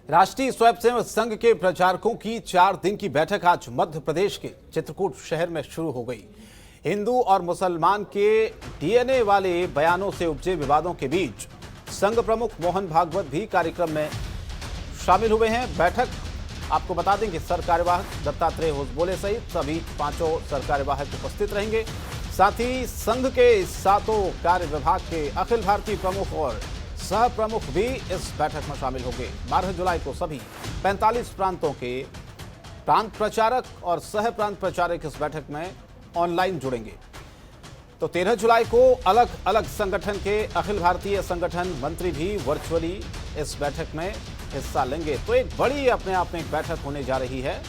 राष्ट्रीय स्वयंसेवक संघ के प्रचारकों की 4 दिन की बैठक आज मध्य प्रदेश के चित्रकूट शहर में शुरू हो गई। हिंदू और मुसलमान के डीएनए वाले बयानों से उपजे विवादों के बीच संघ प्रमुख मोहन भागवत भी कार्यक्रम में शामिल हुए हैं। बैठक आपको बता दें कि सरकार्यवाहक दत्तात्रेय होसबोले सहित सभी 5 सरकार्यवाहक उपस्थित रहेंगे। साथ ही संघ के 7 कार्य विभाग के अखिल भारतीय प्रमुख और सह प्रमुख भी इस बैठक में शामिल होंगे। 12 जुलाई को सभी 45 प्रांतों के प्रांत प्रचारक और सह प्रांत प्रचारक इस बैठक में ऑनलाइन जुड़ेंगे। तो 13 जुलाई को अलग अलग संगठन के अखिल भारतीय संगठन मंत्री भी वर्चुअली इस बैठक में हिस्सा लेंगे। तो एक बड़ी अपने आप में एक बैठक होने जा रही है।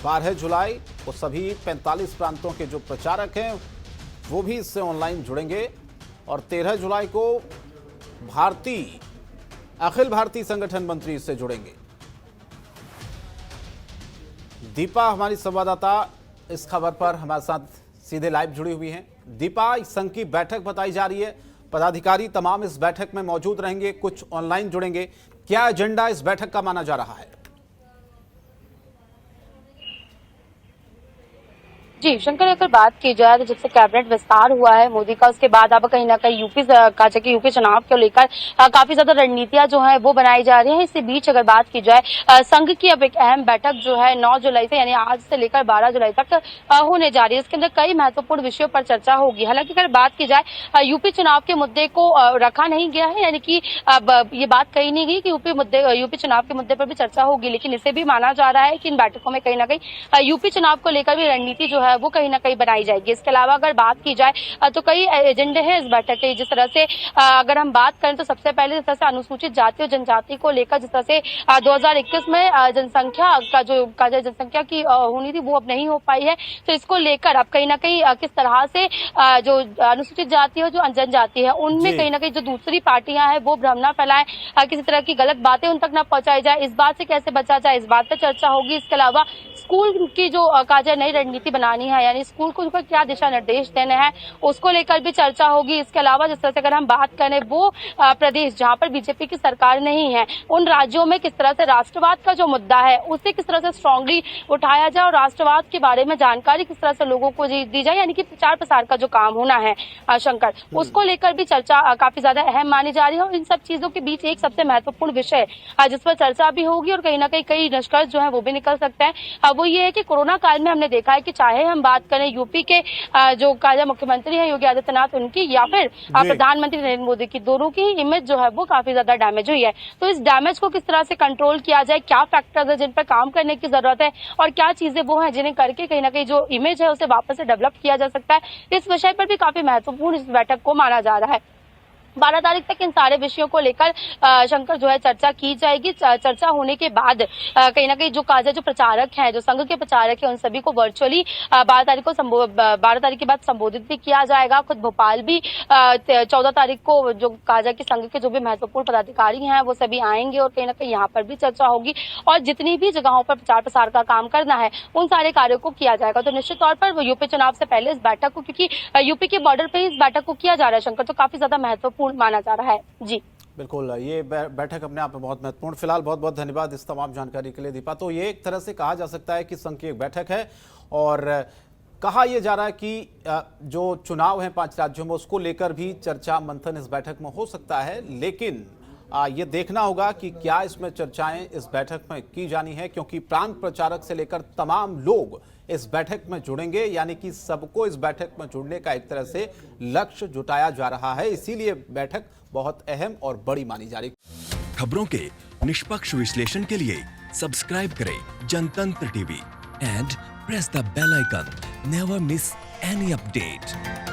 12 जुलाई को सभी 45 प्रांतों के जो प्रचारक हैं वो भी इससे ऑनलाइन जुड़ेंगे और 13 जुलाई को अखिल भारतीय संगठन मंत्री इससे जुड़ेंगे। दीपा हमारी संवाददाता इस खबर पर हमारे साथ सीधे लाइव जुड़ी हुई हैं। दीपा, इस संघ की बैठक बताई जा रही है, पदाधिकारी तमाम इस बैठक में मौजूद रहेंगे, कुछ ऑनलाइन जुड़ेंगे। क्या एजेंडा इस बैठक का माना जा रहा है? जी शंकर, अगर बात की जाए तो जब से कैबिनेट विस्तार हुआ है मोदी का, उसके बाद अब कहीं ना कहीं यूपी चुनाव को लेकर काफी ज्यादा रणनीतियां जो है वो बनाई जा रही हैं। इसी बीच अगर बात की जाए संघ की अब एक अहम बैठक जो है 9 जुलाई से यानी आज से लेकर 12 जुलाई तक होने जा रही है। इसके अंदर कई महत्वपूर्ण विषयों पर चर्चा होगी। हालांकि अगर बात की जाए यूपी चुनाव के मुद्दे को रखा नहीं गया है, यानी कि ये बात कही नहीं गई कि यूपी चुनाव के मुद्दे पर भी चर्चा होगी, लेकिन इसे भी माना जा रहा है कि इन बैठकों में कहीं ना कहीं यूपी चुनाव को लेकर भी रणनीति जो वो कहीं ना कहीं बनाई जाएगी। इसके अलावा अगर बात की जाए तो कई एजेंडे हैं इस बैठक के। जिस तरह से अगर हम बात करें तो सबसे पहले जिस तरह से अनुसूचित जाति और जनजाति को लेकर जिस तरह से 2021 में जनसंख्या की होनी थी वो अब नहीं हो पाई है, तो इसको लेकर अब कहीं ना कहीं किस तरह से जो अनुसूचित जाति और जो जनजाति है उनमें कहीं ना कहीं जो दूसरी पार्टियां हैं वो भ्रम न फैलाएं, किसी तरह की गलत बातें उन तक न पहुंचाई जाए, इस बात से कैसे बचा जाए, इस बात पर चर्चा होगी। इसके अलावा स्कूल की जो नई रणनीति बनानी है, यानी स्कूल को क्या दिशा निर्देश देने हैं उसको लेकर भी चर्चा होगी। इसके अलावा जिस तरह से अगर हम बात करें वो प्रदेश जहां पर बीजेपी की सरकार नहीं है, उन राज्यों में किस तरह से राष्ट्रवाद का जो मुद्दा है उसे किस तरह से स्ट्रांगली उठाया जाए और राष्ट्रवाद के बारे में जानकारी किस तरह से लोगों को दी जाए, यानी कि प्रचार प्रसार का जो काम होना है शंकर, उसको लेकर भी चर्चा काफी ज्यादा अहम मानी जा रही है। और इन सब चीजों के बीच एक सबसे महत्वपूर्ण विषय जिस पर चर्चा भी होगी और कहीं ना कहीं कई निष्कर्ष जो है वो भी निकल सकते हैं, वो ये है कि कोरोना काल में हमने देखा है कि चाहे हम बात करें यूपी के जो मुख्यमंत्री हैं योगी आदित्यनाथ उनकी या फिर प्रधानमंत्री नरेंद्र मोदी की, दोनों की इमेज जो है वो काफी ज्यादा डैमेज हुई है। तो इस डैमेज को किस तरह से कंट्रोल किया जाए, क्या फैक्टर्स है जिन पर काम करने की जरूरत है और क्या चीजें वो हैं जिन्हें करके कहीं ना कहीं जो इमेज है उसे वापस से डेवलप किया जा सकता है, इस विषय पर भी काफी महत्वपूर्ण इस बैठक को माना जा रहा है। 12 तारीख तक इन सारे विषयों को लेकर शंकर जो है चर्चा की जाएगी। चर्चा होने के बाद कहीं ना कहीं जो प्रचारक हैं, जो संघ के प्रचारक हैं, उन सभी को वर्चुअली 12 तारीख के बाद संबोधित भी किया जाएगा। खुद भोपाल भी 14 तारीख को जो काजा के संघ के जो भी महत्वपूर्ण पदाधिकारी हैं वो सभी आएंगे और कहीं ना कहीं यहाँ पर भी चर्चा होगी और जितनी भी जगहों पर प्रचार प्रसार का काम करना है उन सारे कार्यों को किया जाएगा। तो निश्चित तौर पर यूपी चुनाव से पहले इस बैठक को, क्योंकि यूपी के बॉर्डर पर इस बैठक को किया जा रहा है शंकर, तो काफी ज्यादा महत्वपूर्ण माना जा रहा है। जी बिल्कुल, ये बैठक अपने आप में बहुत महत्वपूर्ण। फिलहाल बहुत बहुत धन्यवाद इस तमाम जानकारी के लिए दीपा। तो ये एक तरह से कहा जा सकता है कि संघ की एक बैठक है और कहा यह जा रहा है कि जो चुनाव है 5 राज्यों में उसको लेकर भी चर्चा मंथन इस बैठक में हो सकता है, लेकिन ये देखना होगा कि क्या इसमें चर्चाएं इस बैठक में की जानी है, क्योंकि प्रांत प्रचारक से लेकर तमाम लोग इस बैठक में जुड़ेंगे, यानी कि सबको इस बैठक में जुड़ने का एक तरह से लक्ष्य जुटाया जा रहा है। इसीलिए बैठक बहुत अहम और बड़ी मानी जा रही। खबरों के निष्पक्ष विश्लेषण के लिए सब्सक्राइब करें Jantantra TV and press the bell icon. Never miss any update.